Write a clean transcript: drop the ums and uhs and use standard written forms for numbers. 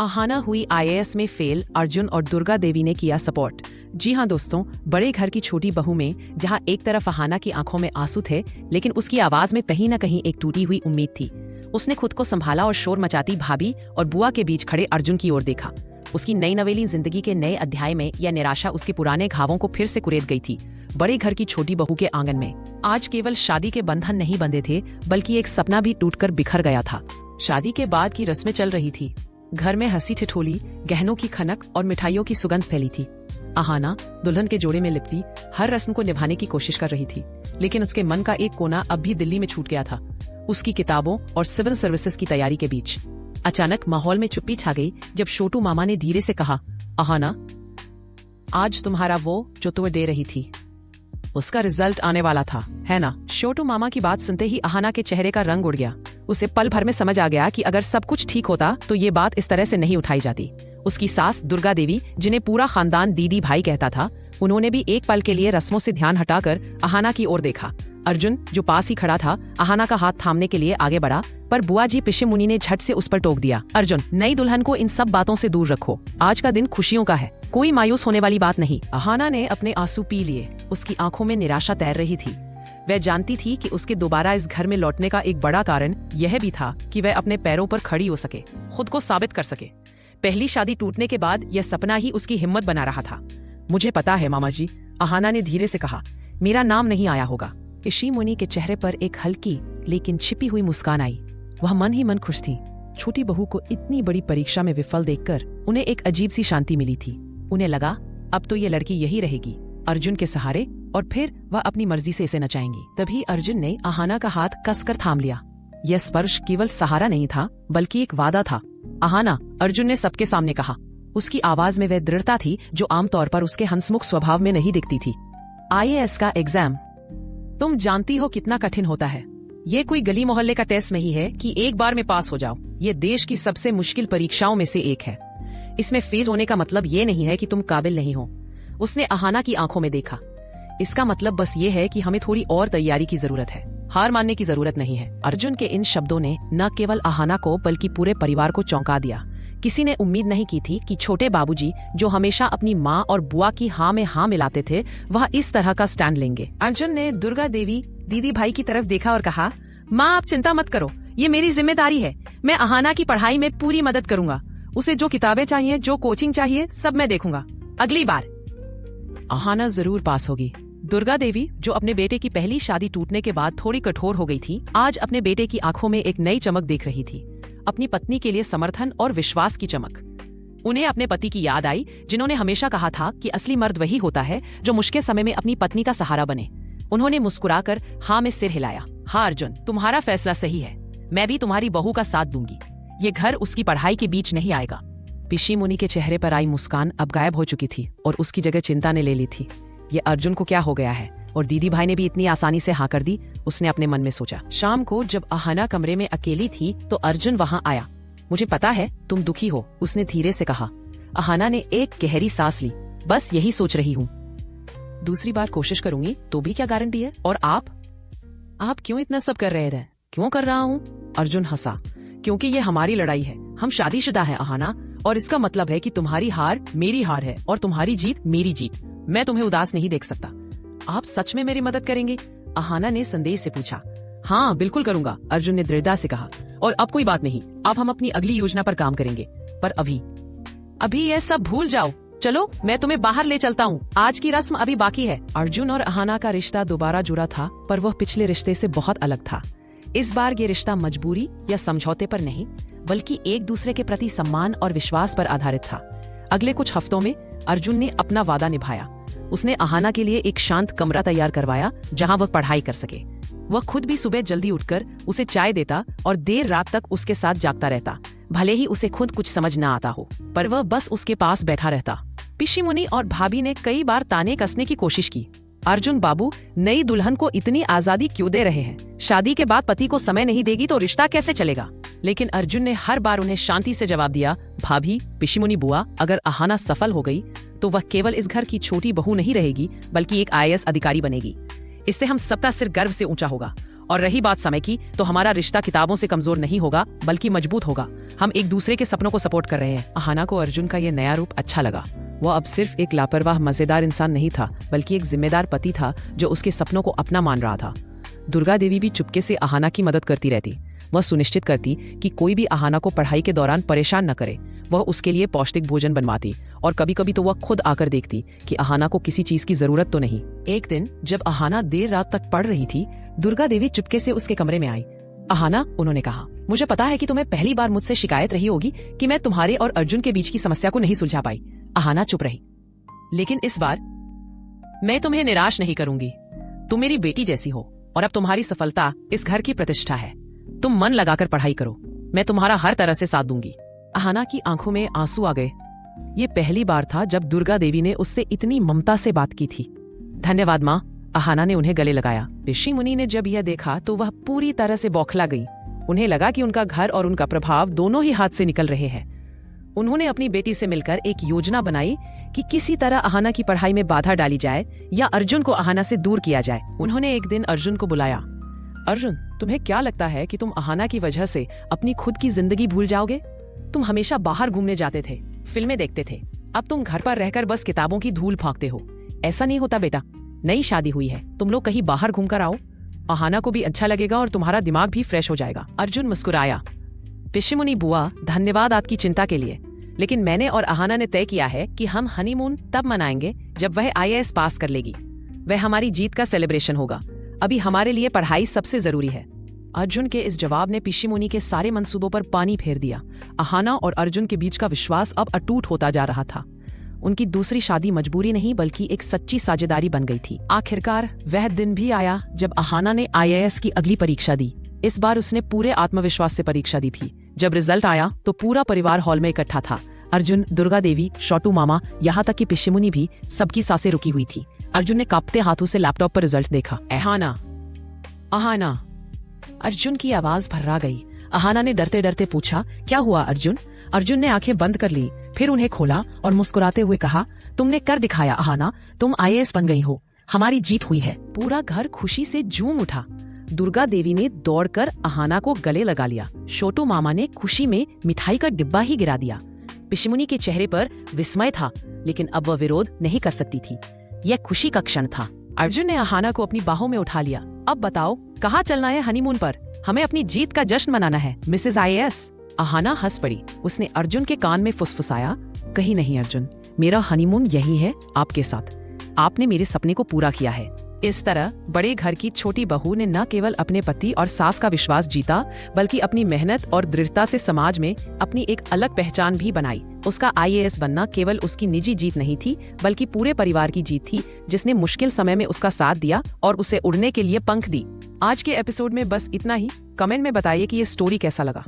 आहाना हुई आईएएस में फेल, अर्जुन और दुर्गा देवी ने किया सपोर्ट। जी हाँ दोस्तों, बड़े घर की छोटी बहू में जहाँ एक तरफ आहाना की आंखों में आंसू थे, लेकिन उसकी आवाज में कहीं न कहीं एक टूटी हुई उम्मीद थी। उसने खुद को संभाला और शोर मचाती भाभी और बुआ के बीच खड़े अर्जुन की ओर देखा। उसकी नई नवेली जिंदगी के नए अध्याय में यह निराशा उसके पुराने घावों को फिर से कुरेद गई थी। बड़े घर की छोटी बहू के आंगन में आज केवल शादी के बंधन नहीं बंधे थे, बल्कि एक सपना भी टूटकर बिखर गया था। शादी के बाद की रस्में चल रही थी। घर में हंसी ठिठोली, गहनों की खनक और मिठाइयों की सुगंध फैली थी। आहाना दुल्हन के जोड़े में लिपटी हर रस्म को निभाने की कोशिश कर रही थी, लेकिन उसके मन का एक कोना अब भी दिल्ली में छूट गया था, उसकी किताबों और सिविल सर्विसेज की तैयारी के बीच। अचानक माहौल में चुप्पी छा गई जब छोटू मामा ने धीरे से कहा, आहाना, आज तुम्हारा वो जो तुम्हें दे रही थी, उसका रिजल्ट आने वाला था, है ना? छोटू मामा की बात सुनते ही आहाना के चेहरे का रंग उड़ गया। उसे पल भर में समझ आ गया कि अगर सब कुछ ठीक होता तो ये बात इस तरह से नहीं उठाई जाती। उसकी सास दुर्गा देवी, जिन्हें पूरा खानदान दीदी भाई कहता था, उन्होंने भी एक पल के लिए रस्मों से ध्यान हटाकर आहाना की ओर देखा। अर्जुन, जो पास ही खड़ा था, आहाना का हाथ थामने के लिए आगे बढ़ा, पर बुआ जी पिशे मुनि ने झट से उस पर टोक दिया, अर्जुन, नई दुल्हन को इन सब बातों से दूर रखो। आज का दिन खुशियों का है, कोई मायूस होने वाली बात नहीं। आहाना ने अपने आंसू पी लिए। उसकी आंखों में निराशा तैर रही थी। वह जानती थी कि उसके दोबारा इस घर में लौटने का एक बड़ा कारण यह भी था कि वह अपने पैरों पर खड़ी हो सके, खुद को साबित कर सके। पहली शादी टूटने के बाद यह सपना ही उसकी हिम्मत बना रहा था। मुझे पता है मामा जी, आहाना ने धीरे से कहा, मेरा नाम नहीं आया होगा। ऋषि मुनि के चेहरे पर एक हल्की लेकिन छिपी हुई मुस्कान आई। वह मन ही मन खुश थी। छोटी बहू को इतनी बड़ी परीक्षा में विफल देखकर उन्हें एक अजीब सी शांति मिली थी। उन्हें लगा, अब तो ये लड़की यही रहेगी, अर्जुन के सहारे, और फिर वह अपनी मर्जी से इसे नचाएंगी। तभी अर्जुन ने आहाना का हाथ कसकर थाम लिया। यह स्पर्श केवल सहारा नहीं था, बल्कि एक वादा था। आहाना, अर्जुन ने सबके सामने कहा। उसकी आवाज में वह दृढ़ता थी जो आमतौर पर उसके हंसमुख स्वभाव में नहीं दिखती थी। आईएएस का एग्जाम तुम जानती हो कितना कठिन होता है। ये कोई गली मोहल्ले का टेस्ट नहीं है कि एक बार में पास हो जाओ। ये देश की सबसे मुश्किल परीक्षाओं में से एक है। इसमें फेल होने का मतलब ये नहीं है कि तुम काबिल नहीं हो। उसने आहाना की आंखों में देखा। इसका मतलब बस ये है कि हमें थोड़ी और तैयारी की जरूरत है, हार मानने की जरूरत नहीं है। अर्जुन के इन शब्दों ने न केवल आहाना को बल्कि पूरे परिवार को चौंका दिया। किसी ने उम्मीद नहीं की थी कि छोटे बाबूजी, जो हमेशा अपनी माँ और बुआ की हाँ में हाँ मिलाते थे, वह इस तरह का स्टैंड लेंगे। अर्जुन ने दुर्गा देवी, दीदी भाई की तरफ देखा और कहा, माँ आप चिंता मत करो, ये मेरी जिम्मेदारी है। मैं आहाना की पढ़ाई में पूरी मदद करूंगा। उसे जो किताबें चाहिए, जो कोचिंग चाहिए, सब मैं देखूंगा। अगली बार आहाना जरूर पास होगी। दुर्गा देवी, जो अपने बेटे की पहली शादी टूटने के बाद थोड़ी कठोर हो गई थी, आज अपने बेटे की आंखों में एक नई चमक देख रही थी। अपनी पत्नी के लिए समर्थन और विश्वास की चमक। उन्हें अपने पति की याद आई, जिन्होंने हमेशा कहा था कि असली मर्द वही होता है जो मुश्किल समय में अपनी पत्नी का सहारा बने। उन्होंने मुस्कुराकर हाँ में सिर हिलाया। हाँ अर्जुन, तुम्हारा फैसला सही है। मैं भी तुम्हारी बहू का साथ दूंगी। ये घर उसकी पढ़ाई के बीच नहीं आएगा। ऋषि मुनि के चेहरे पर आई मुस्कान अब गायब हो चुकी थी और उसकी जगह चिंता ने ले ली थी। ये अर्जुन को क्या हो गया है? और दीदी भाई ने भी इतनी आसानी से हाँ कर दी, उसने अपने मन में सोचा। शाम को जब आहाना कमरे में अकेली थी तो अर्जुन वहां आया। मुझे पता है तुम दुखी हो, उसने धीरे से कहा। आहाना ने एक गहरी सांस ली। बस यही सोच रही हूँ, दूसरी बार कोशिश करूंगी तो भी क्या गारंटी है। और आप क्यों इतना सब कर रहे थे? क्यों कर रहा हूँ? अर्जुन हंसा। क्योंकि ये हमारी लड़ाई है। हम शादीशुदा हैं आहाना, और इसका मतलब है कि तुम्हारी हार मेरी हार है और तुम्हारी जीत मेरी जीत। मैं तुम्हें उदास नहीं देख सकता। आप सच में मेरी मदद करेंगे? आहाना ने संदेह से पूछा। हाँ बिल्कुल करूंगा, अर्जुन ने दृढ़ता से कहा। और अब कोई बात नहीं, अब हम अपनी अगली योजना पर काम करेंगे। पर अभी यह सब भूल जाओ। चलो मैं तुम्हें बाहर ले चलता हूँ, आज की रस्म अभी बाकी है। अर्जुन और आहाना का रिश्ता दोबारा जुड़ा था, पर वह पिछले रिश्ते से बहुत अलग था। इस बार ये रिश्ता मजबूरी या समझौते पर नहीं, बल्कि एक दूसरे के प्रति सम्मान और विश्वास पर आधारित था। अगले कुछ हफ्तों में अर्जुन ने अपना वादा निभाया। उसने आहाना के लिए एक शांत कमरा तैयार करवाया जहां वह पढ़ाई कर सके। वह खुद भी सुबह जल्दी उठकर उसे चाय देता और देर रात तक उसके साथ जागता रहता। भले ही उसे खुद कुछ समझ न आता हो, पर वह बस उसके पास बैठा रहता। ऋषि मुनि और भाभी ने कई बार ताने कसने की कोशिश की। अर्जुन बाबू, नई दुल्हन को इतनी आजादी क्यों दे रहे हैं? शादी के बाद पति को समय नहीं देगी तो रिश्ता कैसे चलेगा? लेकिन अर्जुन ने हर बार उन्हें शांति से जवाब दिया, भाभी, ऋषि मुनि बुआ, अगर आहाना सफल हो गई तो वह केवल इस घर की छोटी बहू नहीं रहेगी, बल्कि एक आईएएस अधिकारी बनेगी। इससे हम सबका सिर गर्व से ऊंचा होगा और रही बात समय की, तो हमारा रिश्ता किताबों से कमजोर नहीं होगा बल्कि मजबूत होगा। हम एक दूसरे के सपनों को सपोर्ट कर रहे हैं। अहाना को अर्जुन का यह नया रूप अच्छा लगा। वह अब सिर्फ एक लापरवाह मजेदार इंसान नहीं था, बल्कि एक जिम्मेदार पति था जो उसके सपनों को अपना मान रहा था। दुर्गा देवी भी चुपके से अहाना की मदद करती रहती। वह सुनिश्चित करती कि कोई भी अहाना को पढ़ाई के दौरान परेशान न करे। वह उसके लिए पौष्टिक भोजन बनवाती और कभी कभी तो वह खुद आकर देखती कि अहाना को किसी चीज की जरूरत तो नहीं। एक दिन जब अहाना देर रात तक पढ़ रही थी, दुर्गा देवी चुपके से उसके कमरे में आई। अहाना, उन्होंने कहा, मुझे पता है कि तुम्हें पहली बार मुझसे शिकायत रही होगी कि मैं तुम्हारे और अर्जुन के बीच की समस्या को नहीं सुलझा पाई। अहाना चुप रही। लेकिन इस बार मैं तुम्हें निराश नहीं करूंगी। तुम मेरी बेटी जैसी हो और अब तुम्हारी सफलता इस घर की प्रतिष्ठा है। तुम मन लगाकर पढ़ाई करो, मैं तुम्हारा हर तरह से साथ दूंगी। अहाना की आंखों में आंसू आ गए। ये पहली बार था जब दुर्गा देवी ने उससे इतनी ममता से बात की थी। धन्यवाद माँ, अहाना ने उन्हें गले लगाया। ऋषि मुनि ने जब यह देखा तो वह पूरी तरह से बौखला गई। उन्हें लगा कि उनका घर और उनका प्रभाव दोनों ही हाथ से निकल रहे हैं। उन्होंने अपनी बेटी से मिलकर एक योजना बनाई कि किसी तरह अहाना की पढ़ाई में बाधा डाली जाए या अर्जुन को अहाना से दूर किया जाए। उन्होंने एक दिन अर्जुन को बुलाया। अर्जुन, तुम्हें क्या लगता है कि तुम अहाना की वजह से अपनी खुद की जिंदगी भूल जाओगे? तुम हमेशा बाहर घूमने जाते थे, फिल्में देखते थे। अब तुम घर पर रहकर बस किताबों की धूल फांकते हो। ऐसा नहीं होता बेटा। नई शादी हुई है, तुम लोग कहीं बाहर घूमकर आओ। अहाना को भी अच्छा लगेगा और तुम्हारा दिमाग भी फ्रेश हो जाएगा। अर्जुन मुस्कुराया। ऋषिमुनि बुआ, धन्यवाद आपकी चिंता के लिए, लेकिन मैंने और अहाना ने तय किया है कि हम हनीमून तब मनाएंगे जब वह IAS पास कर लेगी। वह हमारी जीत का सेलिब्रेशन होगा। अभी हमारे लिए पढ़ाई सबसे जरूरी है। अर्जुन के इस जवाब ने ऋषिमुनि के सारे मंसूबों पर पानी फेर दिया। अहाना और अर्जुन के बीच का विश्वास अब अटूट होता जा रहा था। उनकी दूसरी शादी मजबूरी नहीं बल्कि एक सच्ची साझेदारी बन गई थी। आखिरकार वह दिन भी आया जब अहाना ने IAS की अगली परीक्षा दी। इस बार उसने पूरे आत्मविश्वास से परीक्षा दी थी। जब रिजल्ट आया तो पूरा परिवार हॉल में इकट्ठा था। अर्जुन, दुर्गा देवी, छोटू मामा, यहाँ तक कि ऋषिमुनि भी, सबकी सांसें रुकी हुई थी। अर्जुन ने कांपते हाथों से लैपटॉप पर रिजल्ट देखा। अहाना, अहाना। अर्जुन की आवाज भर्रा गई। अहाना ने डरते डरते पूछा, क्या हुआ अर्जुन? अर्जुन ने आंखें बंद कर ली, फिर उन्हें खोला और मुस्कुराते हुए कहा, तुमने कर दिखाया अहाना, तुम IAS बन गई हो। हमारी जीत हुई है। पूरा घर खुशी से झूम उठा। दुर्गा देवी ने दौड़कर अहाना को गले लगा लिया। छोटू मामा ने खुशी में मिठाई का डिब्बा ही गिरा दिया। ऋषिमुनि के चेहरे पर विस्मय था, लेकिन अब वह विरोध नहीं कर सकती थी। यह खुशी का क्षण था। अर्जुन ने अहाना को अपनी बाहों में उठा लिया। अब बताओ, कहाँ चलना है हनीमून पर? हमें अपनी जीत का जश्न मनाना है, मिसेस IAS। अहाना हंस पड़ी। उसने अर्जुन के कान में फुसफुसाया, कहीं नहीं अर्जुन, मेरा हनीमून यही है आपके साथ। आपने मेरे सपने को पूरा किया है। इस तरह बड़े घर की छोटी बहू ने न केवल अपने पति और सास का विश्वास जीता, बल्कि अपनी मेहनत और दृढ़ता से समाज में अपनी एक अलग पहचान भी बनाई। उसका IAS बनना केवल उसकी निजी जीत नहीं थी, बल्कि पूरे परिवार की जीत थी, जिसने मुश्किल समय में उसका साथ दिया और उसे उड़ने के लिए पंख दी। आज के एपिसोड में बस इतना ही। कमेंट में बताइए कि ये स्टोरी कैसा लगा।